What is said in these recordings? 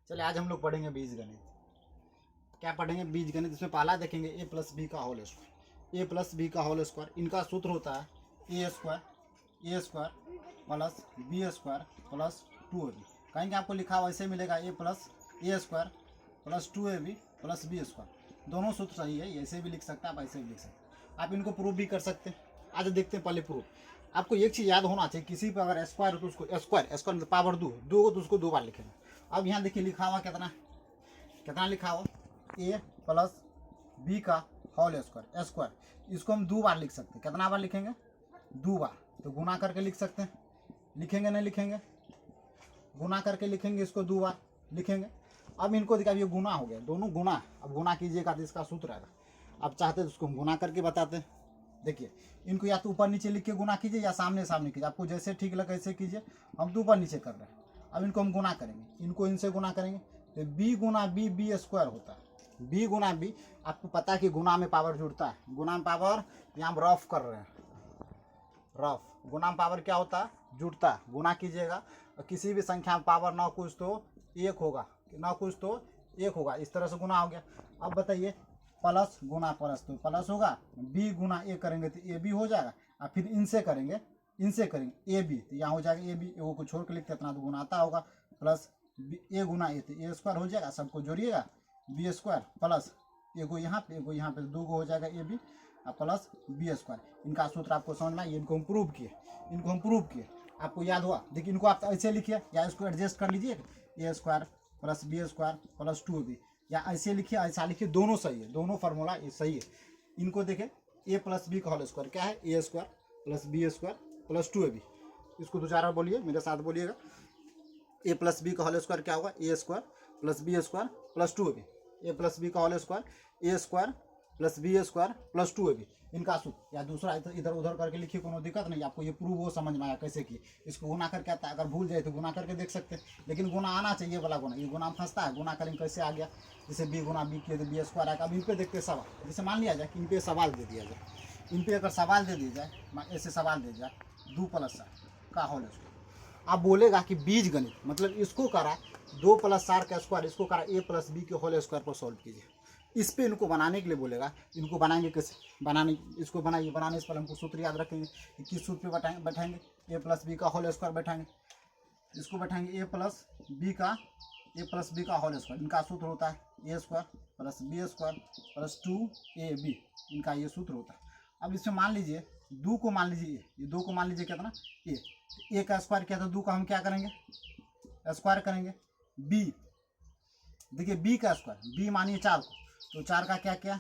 चलिए आज हम लोग पढ़ेंगे बीजगणित। क्या पढ़ेंगे? बीजगणित। इसमें पहला देखेंगे ए प्लस बी का whole square. A plus B का होल स्क्वायर, इनका सूत्र होता है A square plus B square plus 2ab। कहीं आपको लिखा हुआ ऐसे मिलेगा A square plus 2ab plus B square. दोनों सूत्र सही है, ऐसे भी लिख सकते हैं आप, ऐसे भी लिख सकते हैं आप। इनको प्रूफ भी कर सकते हैं। आज देखते हैं पहले प्रूफ। आपको एक चीज़ याद होना चाहिए, किसी पर अगर स्क्वायर हो तो उसको स्क्वायर पावर दो को तो उसको 2 बार लिखेंगे। अब यहाँ देखिए लिखा हुआ कितना लिखा हुआ ए प्लस बी का होल स्क्वायर। इसको हम 2 बार लिख सकते हैं। कितना बार लिखेंगे? 2 बार। तो गुना करके लिख सकते हैं। लिखेंगे नहीं लिखेंगे? गुना करके लिखेंगे, इसको 2 बार लिखेंगे। अब इनको देखिए, अब ये गुना हो गया, दोनों गुना। अब गुना कीजिएगा तो इसका सूत्र आएगा। अब चाहते तो उसको हम गुना करके बताते हैं। देखिए इनको या तो ऊपर नीचे लिख के गुना कीजिए या सामने सामने कीजिए, आपको जैसे ठीक लगे ऐसे कीजिए। हम तो ऊपर नीचे कर रहे हैं। अब इनको हम गुना करेंगे, इनको इनसे गुना करेंगे तो बी गुना बी बी स्क्वायर होता है। बी गुना बी, आपको पता है कि गुना में पावर जुड़ता है। गुना में पावर, यहाँ हम रफ कर रहे हैं, रफ। गुना में पावर क्या होता है? जुड़ता है। गुना कीजिएगा और किसी भी संख्या में पावर ना कुछ तो 1 होगा, ना कुछ तो 1 होगा। इस तरह से गुना हो गया। अब बताइए प्लस गुना प्लस तो प्लस होगा, बी गुना ए करेंगे तो ए बी हो जाएगा। और फिर इनसे करेंगे ए बी, तो यहाँ हो जाएगा ए बी। ए को छोड़ के लिखते इतना तो गुना आता होगा। प्लस ए गुना ए, तो ए स्क्वायर हो जाएगा। सबको जोड़िएगा, बी स्क्वायर प्लस एगो यहाँ पे 2 हो जाएगा ए बी और प्लस बी स्क्वायर। इनका सूत्र आपको समझ में आया। इनको हम प्रूव किए, आपको याद हुआ। देखिए इनको आप ऐसे लिखिए या इसको एडजस्ट कर लीजिए, A square plus B square plus 2ab, या ऐसे लिखिए ऐसा लिखिए। दोनों सही है, दोनों फार्मूला ये सही है। इनको देखें, ए प्लस बी का होल स्क्वायर क्या है? A square plus B square plus 2ab। इसको 2 4 बार बोलिए, मेरे साथ बोलिएगा। ए प्लस बी का होल स्क्वायर क्या होगा? A square plus B square plus 2ab। A plus B का whole square A square plus B square plus 2ab। इनका सूत्र या दूसरा इधर उधर करके लिखिए, कोनो दिक्कत नहीं। आपको ये प्रूव वो समझ में आया कैसे किए। इसको गुना करके आता है, अगर भूल जाए तो गुना करके देख सकते हैं, लेकिन गुना आना चाहिए वाला गुना। ये गुना फंसता है, गुना करेंगे कैसे आ गया? जैसे बी गुना बी किए तो बी स्क्वायर आएगा। अब इन पर देखते सवाल। जैसे मान लिया जाए कि इन पर सवाल दे दिया जाए, इन पर अगर सवाल दे दिया जाए, ऐसे सवाल दे जाए 2 + 4 का होल स्क्वायर। आप बोलेगा कि बीज गणित मतलब इसको करा 2 + 4 का स्क्वायर, इसको करा ए प्लस बी के होल स्क्वायर पर सॉल्व कीजिए। इस पे इनको बनाने के लिए बोलेगा। इनको बनाएंगे कैसे? इसको बनाइए। बनाने से पहले हमको सूत्र याद रखेंगे कि किस सूत्र पे बैठाएंगे। ए प्लस बी का होल स्क्वायर बैठाएंगे, इसको बैठाएंगे ए प्लस बी का होल स्क्वायर। इनका सूत्र होता है A square plus B square plus 2ab। इनका ये सूत्र होता है। अब इसमें मान लीजिए 2 को मान लीजिए ये 2 को मान लीजिए कितना? ए का स्क्वायर क्या था? 2 का हम क्या करेंगे? स्क्वायर करेंगे। बी, देखिए बी का स्क्वायर, बी मानिए 4 को, तो 4 का क्या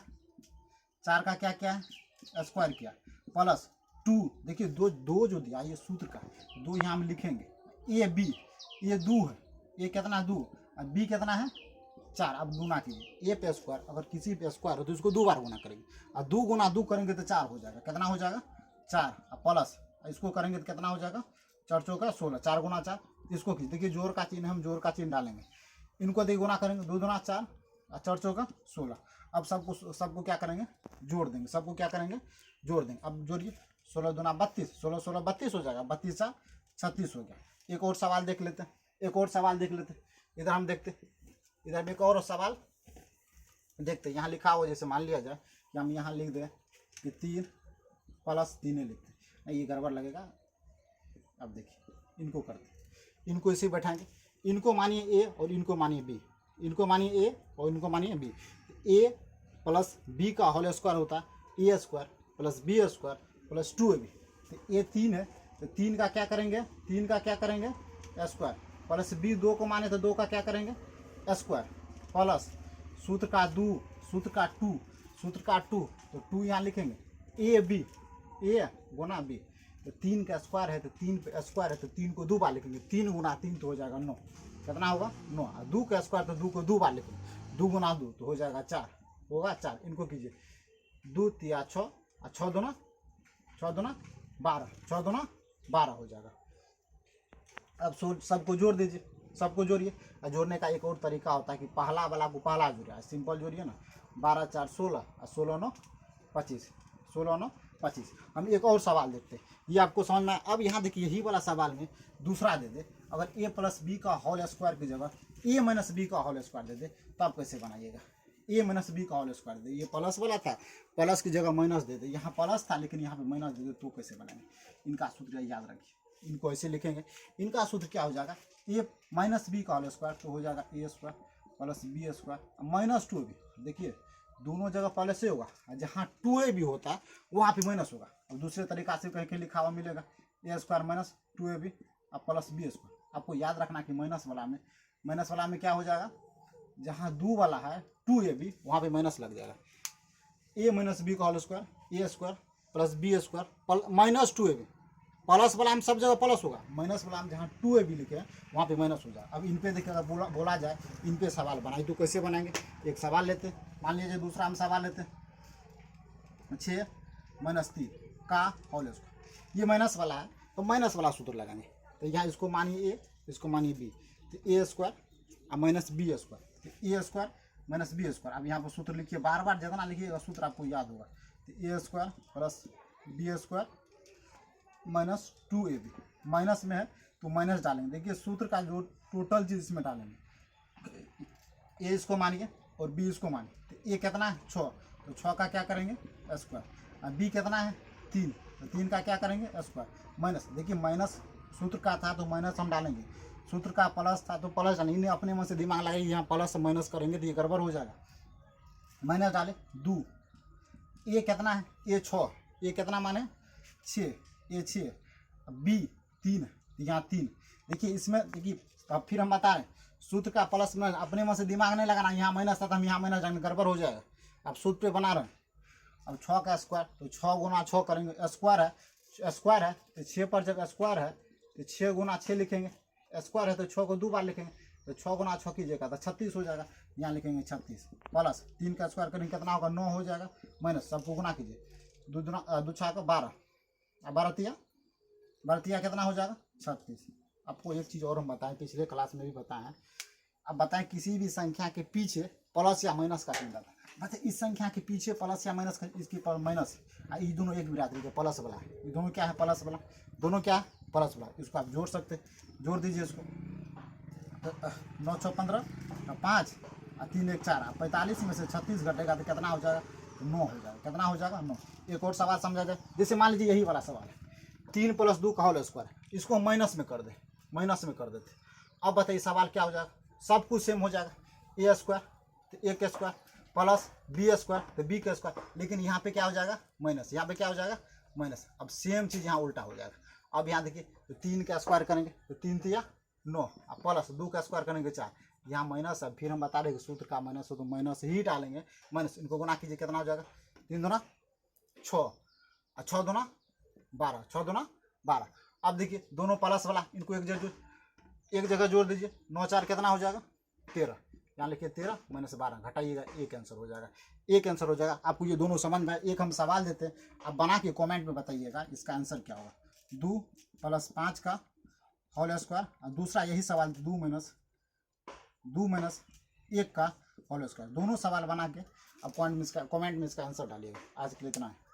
4 का क्या स्क्वायर किया प्लस 2। देखिए दो जो दिया ये सूत्र का 2 यहाँ हम लिखेंगे। ए बी, ये 2 है, ये कितना 2 और बी कितना है 4। अब गुना कीजिए। ए पे स्क्वायर अगर किसी पे स्क्वायर हो तो इसको 2 बार गुना करेंगे, और 2 गुना 2 करेंगे तो 4 हो जाएगा। कितना हो जाएगा? 4। और प्लस इसको करेंगे तो कितना हो जाएगा? 4 चौका 16, 4 गुना 4। इसको कीजिए, देखिए जोड़ का चिन्ह, हम जोड़ का चिन्ह डालेंगे। इनको देखिए गुना करेंगे, 2 दूना 4 और 4 चौका 16। अब सबको क्या करेंगे? जोड़ देंगे। सबको क्या करेंगे? जोड़ देंगे। अब जोड़िए, 16 दूना 32, 16 16 32 हो जाएगा, 32 × 36 हो गया। एक और सवाल देख लेते हैं, इधर हम देखते हैं। इधर में एक और सवाल देखते हैं। यहाँ लिखा हुआ, जैसे मान लिया जाए कि हम यहाँ लिख दें कि 3 + 3 लिखते हैं, ये गड़बड़ लगेगा। अब देखिए इनको करते हैं, इनको इसी बैठाएंगे। इनको मानिए ए और इनको मानिए बी, इनको मानिए ए और इनको मानिए बी। ए प्लस बी का होल स्क्वायर होता है A square plus B square plus 2ab। तो ए 3 है, तो 3 का क्या करेंगे? 3 का क्या करेंगे? स्क्वायर प्लस बी 2 को माने तो 2 का क्या करेंगे? स्क्वायर प्लस सूत्र का 2 तो 2 यहाँ लिखेंगे। A B, A Guna B, तो 3 का स्क्वायर है तो 3 पे स्क्वायर है तो 3 को 2 बार लिखेंगे। 3 गुना 3 तो हो जाएगा 9। कितना होगा? 9। और 2 का स्क्वायर तो 2 को 2 बार लिखेंगे। 2 गुना 2 तो हो जाएगा 4, होगा 4। इनको कीजिए 2 3 6 और 6 दूना 12, 6 दूना 12 हो जाएगा। अब सबको जोड़ दीजिए, सबको जोड़िए। और जोड़ने का एक और तरीका होता है कि पहला वाला को पहला जोड़िए, सिंपल जोड़िए ना। 12 4 16 और 16 9 25, 16 9 25। हम एक और सवाल देखते हैं, ये आपको समझ में। अब यहाँ देखिए यही वाला सवाल में दूसरा दे दे, अगर ए प्लस बी का होल स्क्वायर की जगह ए माइनस बी का होल स्क्वायर दे दे तो आप कैसे बनाइएगा, ए माइनस बी का होल स्क्वायर दे, ये प्लस वाला था, प्लस की जगह माइनस दे दे, यहाँ प्लस था लेकिन यहाँ पे माइनस दे दे तो कैसे बनाएंगे, इनका सूत्र याद रखिए, इनको ऐसे लिखेंगे। इनका सूत्र क्या हो जाएगा, ए माइनस बी का होल स्क्वायर तो हो जाएगा A square plus B square minus 2ab, देखिए दोनों जगह प्लस होगा, जहाँ 2ab होता है वहाँ पे माइनस होगा। और दूसरे तरीका से कहीं के लिखा हुआ मिलेगा ए स्क्वायर माइनस 2ab अब प्लस बी स्क्वायर। आपको याद रखना कि माइनस वाला में क्या हो जाएगा, जहाँ 2 वाला है 2ab वहाँ पे माइनस लग जाएगा, ए माइनस बी का whole square A square plus B square minus 2ab, plus वाला में सब जगह प्लस होगा, माइनस वाला में जहाँ 2ab लिखे हैं वहाँ पे माइनस हो जाएगा। अब इन पे देखिए अगर बोला जाए इन पे सवाल बनाए तो कैसे बनाएंगे, एक सवाल लेते, मान लीजिए दूसरा हम सवाल लेते 6 माइनस 3 का होल स्क्वायर, ये माइनस वाला है तो माइनस वाला सूत्र लगाएंगे, तो यहाँ इसको मानिए ए इसको मानिए बी, तो ए स्क्वायर और माइनस बी स्क्वायर, तो A square minus B square. अब यहाँ पर सूत्र लिखिए, बार बार जितना लिखिएगा सूत्र आपको याद होगा, तो A square plus B square minus 2ab, minus में है तो माइनस डालेंगे, देखिए सूत्र का जो टोटल चीज़ इसमें डालेंगे, ए इसको मानिए और बी इसको मानिए, तो ए कितना है 6 तो 6 का क्या करेंगे स्क्वायर, और बी कितना है 3 तो 3 का क्या करेंगे स्क्वायर, माइनस देखिए माइनस सूत्र का था तो माइनस हम डालेंगे, सूत्र का प्लस था तो प्लस डालेंगे, इन्हें अपने मन से दिमाग लगाइए, यहाँ प्लस माइनस करेंगे तो ये गड़बड़ हो जाएगा, माइनस डाले 2, ए कितना है ए 6, ए कितना माने 6 ए 6, बी 3 यहाँ 3, देखिए इसमें देखिए अब फिर हम बताएं सूत्र का प्लस में अपने मन से दिमाग नहीं लगाना, यहाँ माइनस था तो हम यहाँ माइनस डालेंगे गड़बड़ हो जाएगा। अब सूत्र पे बना रहे हैं, अब 6 का स्क्वायर तो 6 गुना 6 करेंगे, स्क्वायर है तो 6 पर जब स्क्वायर है तो 6 गुना 6 लिखेंगे, स्क्वायर है तो 6 को 2 बार लिखेंगे, तो 6 गुना 6 कीजिएगा तो 36 हो जाएगा, यहाँ लिखेंगे 36 प्लस 3 का स्क्वायर करेंगे कितना होगा 9 हो जाएगा, माइनस सबको गुना कीजिए, 2 6 का 12 अब 12 तिया कितना हो जाएगा 36। आपको एक चीज़ और हम बताएं, पिछले क्लास में भी बताएं हैं, अब बताएं किसी भी संख्या के पीछे प्लस या माइनस का चिन्ह डालना, बताए इस संख्या के पीछे प्लस या माइनस का, इसकी माइनस ये दोनों एक बिरादरी के प्लस वाला, ये दोनों क्या है प्लस वाला, दोनों क्या है प्लस वाला, इसको आप जोड़ सकते, जोड़ दीजिए इसको, 9 6 15 5 और 3 1 4, 45 में से 36 घटेगा तो कितना हो जाएगा 9 हो जाएगा, कितना हो जाएगा 9। एक और सवाल समझा जाए, जैसे मान लीजिए यही वाला सवाल है 3 + 2 का होल स्क्वायर, इसको माइनस में कर देते, अब बताइए सवाल क्या हो जाएगा, सब कुछ सेम हो जाएगा, ए स्क्वायर तो ए का स्क्वायर प्लस बी स्क्वायर तो बी का स्क्वायर, लेकिन यहाँ पे क्या हो जाएगा माइनस, यहाँ पे क्या हो जाएगा माइनस। अब सेम चीज़ यहाँ उल्टा हो जाएगा, अब यहाँ देखिए तो 3 का स्क्वायर करेंगे तो 3 तिया 9 प्लस 2 का स्क्वायर करेंगे 4, यहाँ माइनस है, फिर हम बता रहे सूत्र का माइनस हो तो माइनस ही डालेंगे, माइनस इनको गुना कीजिए कितना हो जाएगा 3 दूना 6 और 6 दूना 12, 6 दूना 12। अब देखिए दोनों प्लस वाला इनको एक जगह जोड़ दीजिए, 9 4 कितना हो जाएगा 13, यहाँ लिखिए 13 माइनस 12 घटाइएगा, एक आंसर हो जाएगा, एक आंसर हो जाएगा। आपको ये दोनों समझ में, एक हम सवाल देते हैं, आप बना के कमेंट में बताइएगा इसका आंसर क्या होगा, 2 + 5 का होल स्क्वायर, और दूसरा यही सवाल 2 - 1 का होल स्क्वायर, दोनों सवाल बना के आप कमेंट में इसका आंसर डालिएगा। आज के लिए इतना है।